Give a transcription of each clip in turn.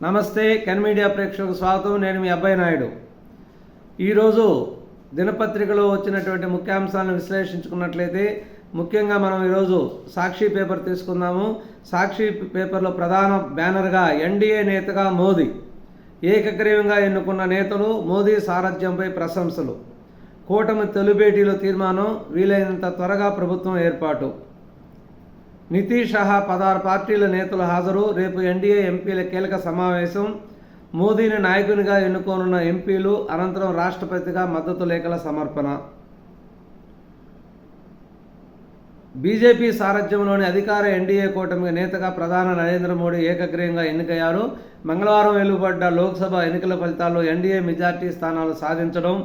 నమస్తే can media ప్రేక్షకులకు స్వాగతం. నేను మీ అబ్బాయి నాయుడు. ఈరోజు దినపత్రికలో వచ్చినటువంటి ముఖ్యాంశాలను విశ్లేషించుకున్నట్లయితే ముఖ్యంగా మనం ఈరోజు సాక్షి పేపర్ తీసుకుందాము. సాక్షి పేపర్లో ప్రధాన బ్యానర్గా ఎన్డీఏ నేతగా మోదీ, ఏకగ్రీవంగా ఎన్నుకున్న నేతలు, మోదీ సారథ్యంపై ప్రశంసలు, కూటమి తొలిభేటీలో తీర్మానం, వీలైనంత త్వరగా ప్రభుత్వం ఏర్పాటు, నితీష్ సహా 16 పార్టీల నేతలు హాజరు, రేపు ఎన్డీఏ ఎంపీల కీలక సమావేశం, మోదీని నాయకునిగా ఎన్నుకోనున్న ఎంపీలు, అనంతరం రాష్ట్రపతిగా మద్దతు లేఖల సమర్పణ. బీజేపీ సారథ్యంలోని అధికార ఎన్డీఏ కూటమి నేతగా ప్రధాని నరేంద్ర మోడీ ఏకగ్రీవంగా ఎన్నికయ్యారు. మంగళవారం వెలువడ్డ లోక్సభ ఎన్నికల ఫలితాల్లో ఎన్డీఏ మెజార్టీ స్థానాలు సాధించడం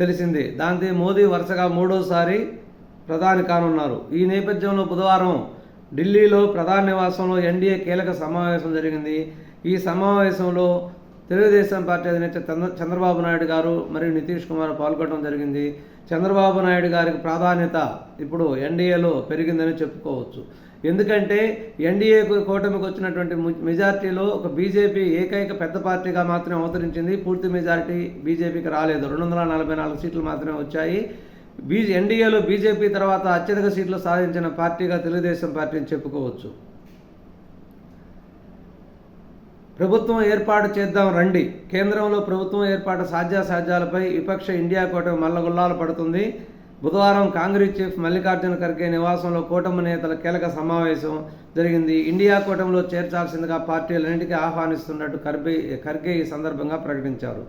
తెలిసింది. దాంతో మోదీ వరుసగా మూడోసారి ప్రధాని కానున్నారు. ఈ నేపథ్యంలో బుధవారం ఢిల్లీలో ప్రధాని నివాసంలో ఎన్డీఏ కీలక సమావేశం జరిగింది. ఈ సమావేశంలో తెలుగుదేశం పార్టీ అధినేత చంద్రబాబు నాయుడు గారు మరియు నితీష్ కుమార్ పాల్గొనడం జరిగింది. చంద్రబాబు నాయుడు గారికి ప్రాధాన్యత ఇప్పుడు ఎన్డీఏలో పెరిగిందని చెప్పుకోవచ్చు. ఎందుకంటే ఎన్డీఏ కూటమికి వచ్చినటువంటి మెజార్టీలో ఒక బీజేపీ ఏకైక పెద్ద పార్టీగా మాత్రమే అవతరించింది. పూర్తి మెజారిటీ బీజేపీకి రాలేదు. 244 సీట్లు మాత్రమే వచ్చాయి. ఎన్డీఏలో బీజేపీ తర్వాత అత్యధిక సీట్లు సాధించిన పార్టీగా తెలుగుదేశం పార్టీని చెప్పుకోవచ్చు. ప్రభుత్వం ఏర్పాటు చేద్దాం రండి. కేంద్రంలో ప్రభుత్వం ఏర్పాటు సాధ్యాసాధ్యాలపై విపక్ష ఇండియా కూటమి మల్లగుల్లాలు పడుతుంది. బుధవారం కాంగ్రెస్ చీఫ్ మల్లికార్జున ఖర్గే నివాసంలో కూటమి నేతల కీలక సమావేశం జరిగింది. ఇండియా కూటమిలో చేర్చాల్సిందిగా పార్టీలన్నింటికీ ఆహ్వానిస్తున్నట్టు ఖర్గే ఈ సందర్భంగా ప్రకటించారు.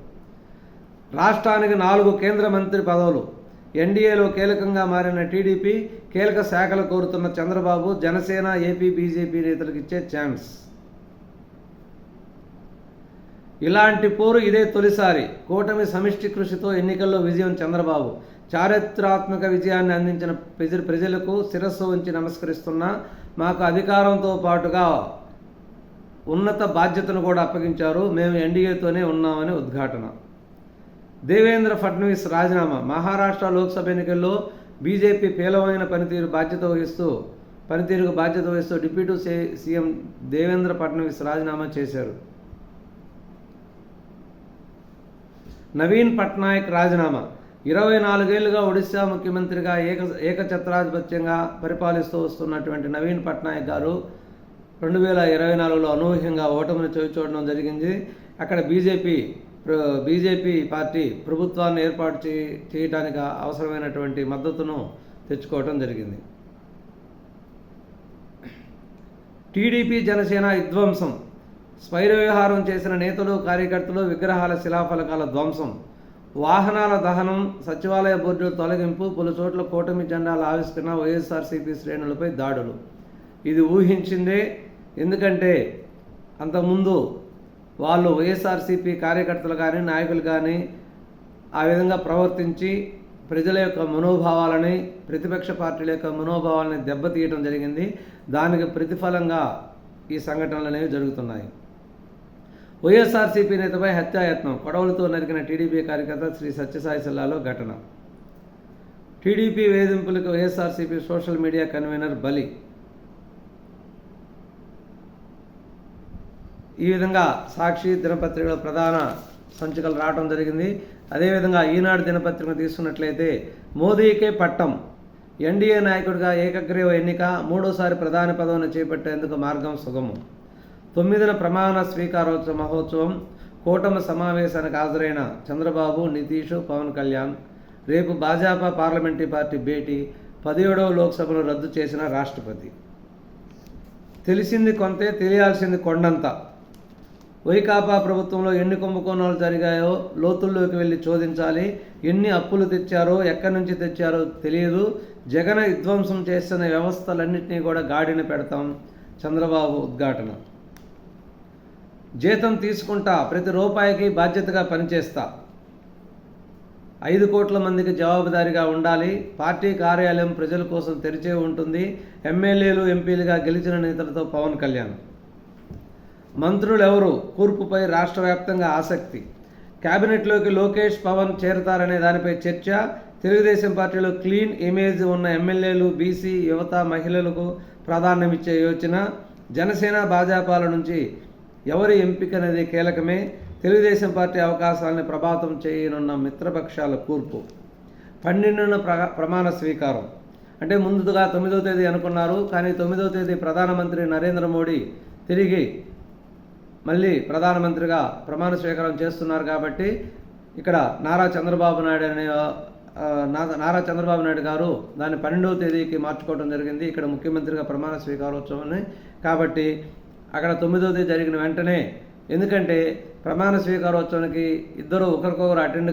రాష్ట్రానికి 4 కేంద్ర మంత్రి పదవులు. ఎన్డీఏలో కీలకంగా మారిన టీడీపీ కీలక శాఖలు కోరుతున్న చంద్రబాబు, జనసేన, ఏపీ బీజేపీ నేతలకు ఇచ్చే ఛాన్స్. ఇలాంటి పోరు ఇదే తొలిసారి. కూటమి సమిష్టి కృషితో ఎన్నికల్లో విజయం చంద్రబాబు. చారిత్రాత్మక విజయాన్ని అందించిన ప్రజలకు శిరస్సు ఉంచి నమస్కరిస్తున్నా. మాకు అధికారంతో పాటుగా ఉన్నత బాధ్యతను కూడా అప్పగించారు. మేము ఎన్డీఏతోనే ఉన్నామని ఉద్ఘాటన. దేవేంద్ర ఫడ్నవీస్ రాజీనామా. మహారాష్ట్ర లోక్సభ ఎన్నికల్లో బీజేపీ పేలవమైన పనితీరుకు బాధ్యత వహిస్తూ డిప్యూటీ సీఎం దేవేంద్ర ఫడ్నవీస్ రాజీనామా చేశారు. నవీన్ పట్నాయక్ రాజీనామా. 24 ఏళ్లుగా ఒడిశా ముఖ్యమంత్రిగా ఏకఛత్రాధిపత్యంగా పరిపాలిస్తూ వస్తున్నటువంటి నవీన్ పట్నాయక్ గారు 2024లో అనూహ్యంగా ఓటమిని చవిచూడడం జరిగింది. అక్కడ బీజేపీ పార్టీ ప్రభుత్వాన్ని ఏర్పాటు చేయడానికి అవసరమైనటువంటి మద్దతును తెచ్చుకోవటం జరిగింది. టీడీపీ జనసేన విధ్వంసం. స్వైర వ్యవహారం చేసిన నేతలు, కార్యకర్తలు, విగ్రహాల శిలాఫలకాల ధ్వంసం, వాహనాల దహనం, సచివాలయ బోర్డుల తొలగింపు, పలు చోట్ల కూటమి జెండాల ఆవిష్కరణ, వైఎస్ఆర్సీపీ శ్రేణులపై దాడులు. ఇది ఊహించిందే. ఎందుకంటే అంతకుముందు వాళ్ళు వైఎస్ఆర్సీపీ కార్యకర్తలు కానీ నాయకులు కానీ ఆ విధంగా ప్రవర్తించి ప్రజల యొక్క మనోభావాలని, ప్రతిపక్ష పార్టీల యొక్క మనోభావాలని దెబ్బతీయడం జరిగింది. దానికి ప్రతిఫలంగా ఈ సంఘటనలు అనేవి జరుగుతున్నాయి. వైఎస్ఆర్సీపీ నేతపై హత్యాయత్నం. కొడవలతో నరికిన టీడీపీ కార్యకర్త శ్రీ సత్యసాయి జిల్లాలో ఘటన. టీడీపీ వేధింపులకు వైఎస్ఆర్సీపీ సోషల్ మీడియా కన్వీనర్ బలి. ఈ విధంగా సాక్షి దినపత్రికలో ప్రధాన సంచికలు రావడం జరిగింది. అదేవిధంగా ఈనాడు దినపత్రికను తీసుకున్నట్లయితే మోదీకే పట్టం, ఎన్డీఏ నాయకుడిగా ఏకగ్రీవ ఎన్నిక, మూడోసారి ప్రధాని పదవిని చేపట్టేందుకు మార్గం సుగమం. 9న ప్రమాణ స్వీకారోత్సవ మహోత్సవం. కూటమి సమావేశానికి హాజరైన చంద్రబాబు, నితీష్, పవన్ కళ్యాణ్. రేపు భాజపా పార్లమెంటరీ పార్టీ భేటీ. 17వ లోక్సభను రద్దు చేసిన రాష్ట్రపతి. తెలిసింది కొంతే, తెలియాల్సింది కొండంత. వైకాపా ప్రభుత్వంలో ఎన్ని కుంభకోణాలు జరిగాయో లోతుల్లోకి వెళ్ళి శోధించాలి. ఎన్ని అప్పులు తెచ్చారో, ఎక్కడి నుంచి తెచ్చారో తెలియదు. జగన్ విధ్వంసం చేస్తున్న వ్యవస్థలన్నింటినీ కూడా గాడిన పెడతాం. చంద్రబాబు ఉద్ఘాటన. జీతం తీసుకుంటా, ప్రతి రూపాయికి బాధ్యతగా పనిచేస్తా, 5 కోట్ల మందికి జవాబుదారీగా ఉండాలి. పార్టీ కార్యాలయం ప్రజల కోసం తెరిచే ఉంటుంది. ఎమ్మెల్యేలు, ఎంపీలుగా గెలిచిన నేతలతో పవన్ కళ్యాణ్. మంత్రులు ఎవరు? కూర్పుపై రాష్ట్ర వ్యాప్తంగా ఆసక్తి. కేబినెట్లోకి లోకేష్, పవన్ చేరతారనే దానిపై చర్చ. తెలుగుదేశం పార్టీలో క్లీన్ ఇమేజ్ ఉన్న ఎమ్మెల్యేలు, బీసీ, యువత, మహిళలకు ప్రాధాన్యమిచ్చే యోచన. జనసేన, భాజపాల నుంచి ఎవరి ఎంపిక అనేది కీలకమే. తెలుగుదేశం పార్టీ అవకాశాలను ప్రభావితం చేయనున్న మిత్రపక్షాల కూర్పు. 12న ప్రమాణ స్వీకారం. అంటే ముందుగా 9వ తేదీ అనుకున్నారు, కానీ 9వ తేదీ ప్రధానమంత్రి నరేంద్ర మోడీ తిరిగి మళ్ళీ ప్రధానమంత్రిగా ప్రమాణ స్వీకారం చేస్తున్నారు. కాబట్టి ఇక్కడ నారా చంద్రబాబు నాయుడు గారు దాన్ని 12వ తేదీకి మార్చుకోవడం జరిగింది. ఇక్కడ ముఖ్యమంత్రిగా ప్రమాణ స్వీకారోత్సవాన్ని. కాబట్టి అక్కడ 9వ తేదీ జరిగిన వెంటనే, ఎందుకంటే ప్రమాణ స్వీకారోత్సవానికి ఇద్దరు ఒకరికొకరు అటెండ్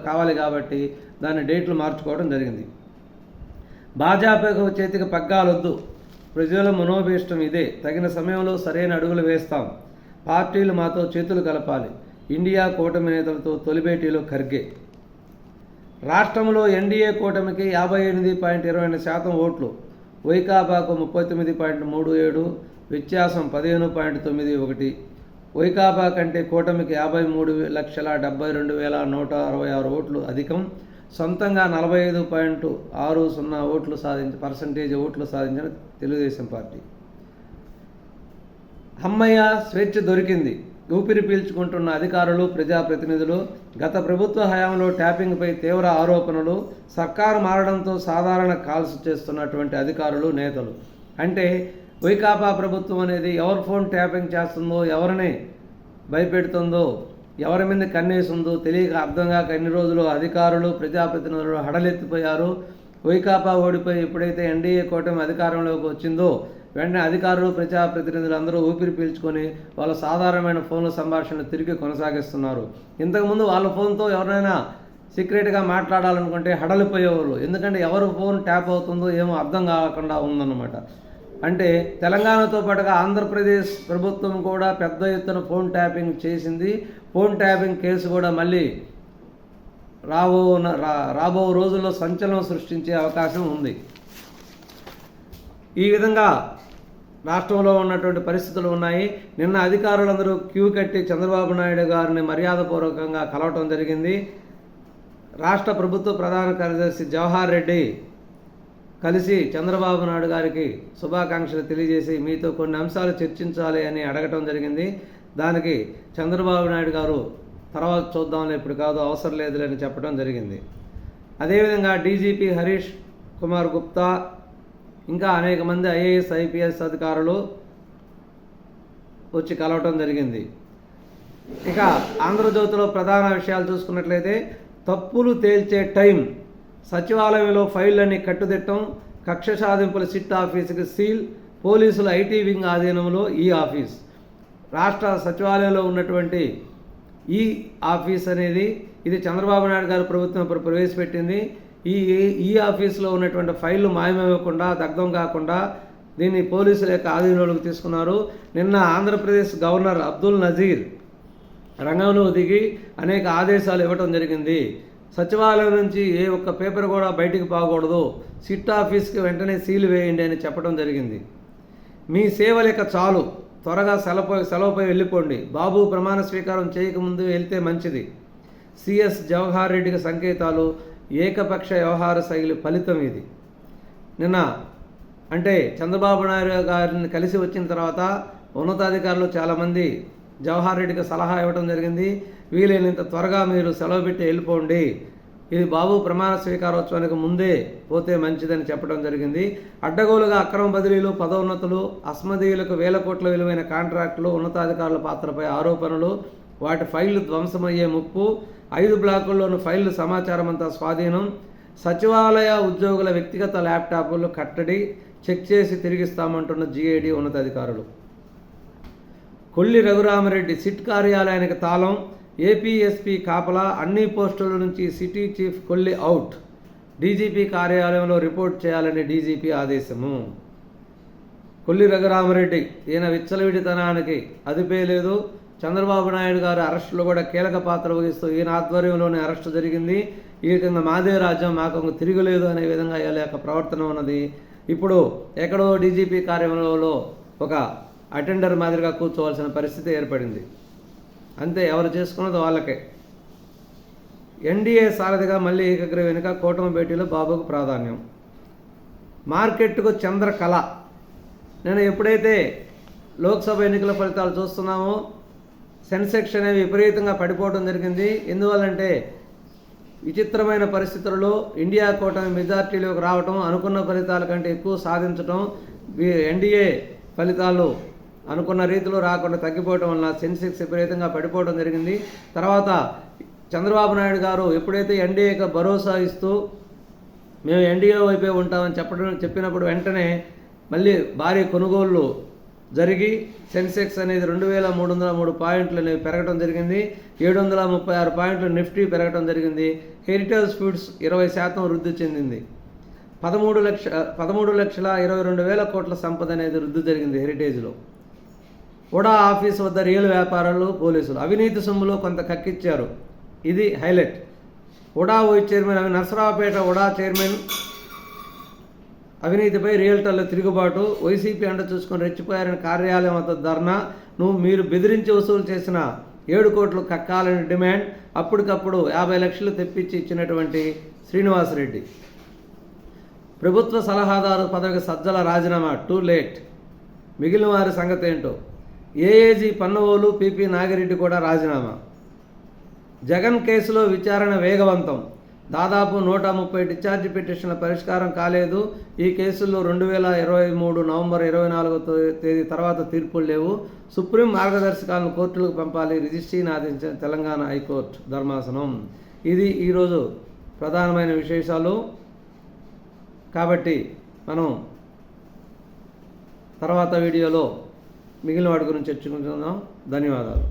కావాలి కాబట్టి దాని డేట్లు మార్చుకోవడం జరిగింది. భాజపాకు చేతికి పగ్గాలొద్దు, ప్రజల మనోభీష్టం ఇదే, తగిన సమయంలో సరైన అడుగులు వేస్తాం, పార్టీలు మాతో చేతులు కలపాలి, ఇండియా కూటమి నేతలతో తొలి భేటీలో ఖర్గే. రాష్ట్రంలో ఎన్డీఏ కూటమికి 58.22% ఓట్లు, వైకాపాకు 39.37, వ్యత్యాసం 15.91. వైకాపా కంటే కూటమికి 53,72,166 ఓట్లు అధికం. సొంతంగా 45.60 పర్సెంటేజ్ ఓట్లు సాధించిన తెలుగుదేశం పార్టీ. అమ్మయ్య, స్వేచ్ఛ దొరికింది, ఊపిరి పీల్చుకుంటున్న అధికారులు, ప్రజాప్రతినిధులు. గత ప్రభుత్వ హయాంలో ట్యాపింగ్పై తీవ్ర ఆరోపణలు, సర్కారు మారడంతో సాధారణ కాల్స్ చేస్తున్నటువంటి అధికారులు, నేతలు. అంటే వైకాపా ప్రభుత్వం అనేది ఎవరి ఫోన్ ట్యాపింగ్ చేస్తుందో, ఎవరిని భయపెడుతుందో, ఎవరి మీద కన్నేస్తుందో తెలియక అర్థం కాక ఎన్ని రోజులు అధికారులు, ప్రజాప్రతినిధులు హడలెత్తిపోయారు. వైకాపా ఓడిపోయి ఎప్పుడైతే ఎన్డీఏ కూటమి అధికారంలోకి వచ్చిందో వెంటనే అధికారులు, ప్రజాప్రతినిధులు అందరూ ఊపిరి పీల్చుకొని వాళ్ళ సాధారణమైన ఫోన్ల సంభాషణలు తిరిగి కొనసాగిస్తున్నారు. ఇంతకుముందు వాళ్ళ ఫోన్తో ఎవరైనా సీక్రెట్గా మాట్లాడాలనుకుంటే హడలిపోయేవాళ్ళు, ఎందుకంటే ఎవరు ఫోన్ ట్యాప్ అవుతుందో ఏమో అర్థం కాకుండా ఉందన్నమాట. అంటే తెలంగాణతో పాటుగా ఆంధ్రప్రదేశ్ ప్రభుత్వం కూడా పెద్ద ఎత్తున ఫోన్ ట్యాపింగ్ చేసింది. ఫోన్ ట్యాపింగ్ కేసు కూడా మళ్ళీ రాబో రోజుల్లో సంచలనం సృష్టించే అవకాశం ఉంది. ఈ విధంగా రాష్ట్రంలో ఉన్నటువంటి పరిస్థితులు ఉన్నాయి. నిన్న అధికారులందరూ క్యూ కట్టి చంద్రబాబు నాయుడు గారిని మర్యాదపూర్వకంగా కలవటం జరిగింది. రాష్ట్ర ప్రభుత్వ ప్రధాన కార్యదర్శి జవహర్ రెడ్డి కలిసి చంద్రబాబు నాయుడు గారికి శుభాకాంక్షలు తెలియజేసి మీతో కొన్ని అంశాలు చర్చించాలి అని అడగటం జరిగింది. దానికి చంద్రబాబు నాయుడు గారు తర్వాత చూద్దాంలే, ఇప్పుడు కాదు, అవసరం లేదులే అని చెప్పడం జరిగింది. అదేవిధంగా డీజీపీ హరీష్ కుమార్ గుప్తా, ఇంకా అనేక మంది ఐఏఎస్, ఐపీఎస్ అధికారులు వచ్చి కలవటం జరిగింది. ఇక ఆంధ్రజ్యోతిలో ప్రధాన విషయాలు చూసుకున్నట్లయితే, తప్పులు తేల్చే టైం, సచివాలయంలో ఫైళ్లన్నీ కట్టుదిట్టం, కక్ష సాధింపుల సిట్ ఆఫీసుకి సీల్, పోలీసుల ఐటీ వింగ్ ఆధీనంలో ఈ ఆఫీస్. రాష్ట్ర సచివాలయంలో ఉన్నటువంటి ఈ ఆఫీస్ అనేది ఇది చంద్రబాబు నాయుడు గారి ప్రభుత్వం ప్రవేశపెట్టింది. ఈ ఆఫీసులో ఉన్నటువంటి ఫైళ్లు మాయమవ్వకుండా, దగ్ధం కాకుండా దీన్ని పోలీసుల యొక్క ఆధీనంలోకి తీసుకున్నారు. నిన్న ఆంధ్రప్రదేశ్ గవర్నర్ అబ్దుల్ నజీర్ రంగంలో దిగి అనేక ఆదేశాలు ఇవ్వటం జరిగింది. సచివాలయం నుంచి ఏ ఒక్క పేపర్ కూడా బయటికి పోకూడదు, సిట్ ఆఫీస్కి వెంటనే సీలు వేయండి అని చెప్పడం జరిగింది. మీ సేవలేక చాలు, త్వరగా సెలవుపై వెళ్ళిపోండి, బాబు ప్రమాణ స్వీకారం చేయకముందు వెళ్తే మంచిది. సిఎస్ జవహర్ రెడ్డికి సంకేతాలు, ఏకపక్ష వ్యవహార శైలి ఫలితం ఇది. నిన్న అంటే చంద్రబాబు నాయుడు గారిని కలిసి వచ్చిన తర్వాత ఉన్నతాధికారులు చాలామంది జవహర్ రెడ్డికి సలహా ఇవ్వడం జరిగింది. వీలైనంత త్వరగా మీరు సెలవు పెట్టి వెళ్ళిపోండి, ఇది బాబు ప్రమాణ స్వీకారోత్సవానికి ముందే పోతే మంచిదని చెప్పడం జరిగింది. అడ్డగోలుగా అక్రమ బదిలీలు, పదోన్నతులు, అస్మదీయులకు వేల కోట్ల విలువైన కాంట్రాక్టులు, ఉన్నతాధికారుల పాత్రపై ఆరోపణలు, వాటి ఫైళ్లు ధ్వంసమయ్యే ముప్పు, 5 బ్లాకుల్లోని ఫైళ్లు సమాచారం అంతా స్వాధీనం, సచివాలయ ఉద్యోగుల వ్యక్తిగత ల్యాప్టాప్లు కట్టడి, చెక్ చేసి తిరిగిస్తామంటున్న జీఏడీ ఉన్నతాధికారులు. కొల్లి రఘురామరెడ్డి సిట్ కార్యాలయానికి తాళం, ఏపీఎస్పీ కాపలా, అన్ని పోస్టుల నుంచి city chief Kolli out, DGP కార్యాలయంలో రిపోర్ట్ చేయాలని డీజీపీ ఆదేశము. కొల్లి రఘురామరెడ్డి ఈయన విచ్చలవిడితనానికి అదుపే లేదు. చంద్రబాబు నాయుడు గారి అరెస్టులో కూడా కీలక పాత్ర వహిస్తూ ఈయన ఆధ్వర్యంలోనే అరెస్టు జరిగింది. ఈ కింద మాదే రాజ్యం, మాకు తిరుగులేదు అనే విధంగా వీళ్ళ యొక్క ప్రవర్తన ఉన్నది. ఇప్పుడు ఎక్కడో డీజీపీ కార్యాలయంలో ఒక అటెండర్ మాదిరిగా కూర్చోవలసిన పరిస్థితి ఏర్పడింది. అంతే, ఎవరు చేసుకున్నది వాళ్ళకే. ఎన్డీఏ సారథిగా మళ్ళీ ఏకగ్రీవ వెనుక కూటమి భేటీలో బాబుకు ప్రాధాన్యం. మార్కెట్కు చంద్రకళ. నేను ఎప్పుడైతే లోక్సభ ఎన్నికల ఫలితాలు చూస్తున్నాము. సెన్సెక్స్ అనేవి విపరీతంగా పడిపోవడం జరిగింది. ఎందువల్లంటే విచిత్రమైన పరిస్థితుల్లో ఇండియా కూటమి మెజార్టీలోకి రావటం, అనుకున్న ఫలితాల కంటే ఎక్కువ సాధించటం, ఎన్డీఏ ఫలితాలు అనుకున్న రీతిలో రాకుండా తగ్గిపోవడం వలన సెన్సెక్స్ విపరీతంగా పడిపోవడం జరిగింది. తర్వాత చంద్రబాబు నాయుడు గారు ఎప్పుడైతే ఎన్డీఏకి భరోసా ఇస్తూ మేము ఎన్డీఏ వైపే ఉంటామని చెప్పినప్పుడు వెంటనే మళ్ళీ భారీ కొనుగోళ్లు జరిగి సెన్సెక్స్ అనేది 2303 పాయింట్లు అనేవి పెరగడం జరిగింది. 736 పాయింట్లు నిఫ్టీ పెరగడం జరిగింది. హెరిటేజ్ ఫుడ్స్ 20% వృద్ధి చెందింది. 13,22,000 కోట్ల సంపద అనేది వృద్ధి జరిగింది హెరిటేజ్లో. ఉడా ఆఫీస్ వద్ద రియల్ వ్యాపారాలు, పోలీసులు అవినీతి సొమ్ములో కొంత కక్కిచ్చారు. ఇది highlight. UDA vice chairman Narasaraopet UDA chairman అవినీతిపై రియల్టర్ల తిరుగుబాటు, వైసీపీ అండ చూసుకొని రెచ్చిపోయారని కార్యాలయం వద్ద ధర్నా, మీరు బెదిరించి వసూలు చేసిన 7 కోట్లు కక్కాలని డిమాండ్, అప్పటికప్పుడు 50 లక్షలు తెప్పించి ఇచ్చినటువంటి శ్రీనివాసరెడ్డి. ప్రభుత్వ సలహాదారు పదవికి సజ్జల రాజీనామా, టూ లేట్. మిగిలిన వారి సంగతి ఏంటో. ఏఏజీ పన్నవోలు, పిపి నాగిరెడ్డి కూడా రాజీనామా. జగన్ కేసులో విచారణ వేగవంతం. దాదాపు 130 డిశ్చార్జ్ పిటిషన్ల పరిష్కారం కాలేదు. ఈ కేసుల్లో 2023 నవంబర్ 24వ తేదీ తర్వాత తీర్పులు లేవు. సుప్రీం మార్గదర్శకాలను కోర్టులకు పంపాలి, రిజిస్ట్రీని ఆదేశించిన తెలంగాణ హైకోర్టు ధర్మాసనం. ఇది ఈరోజు ప్రధానమైన విశేషాలు. కాబట్టి మనం తర్వాత వీడియోలో మిగిలిన వాటి గురించి చర్చించుకుందాం. ధన్యవాదాలు.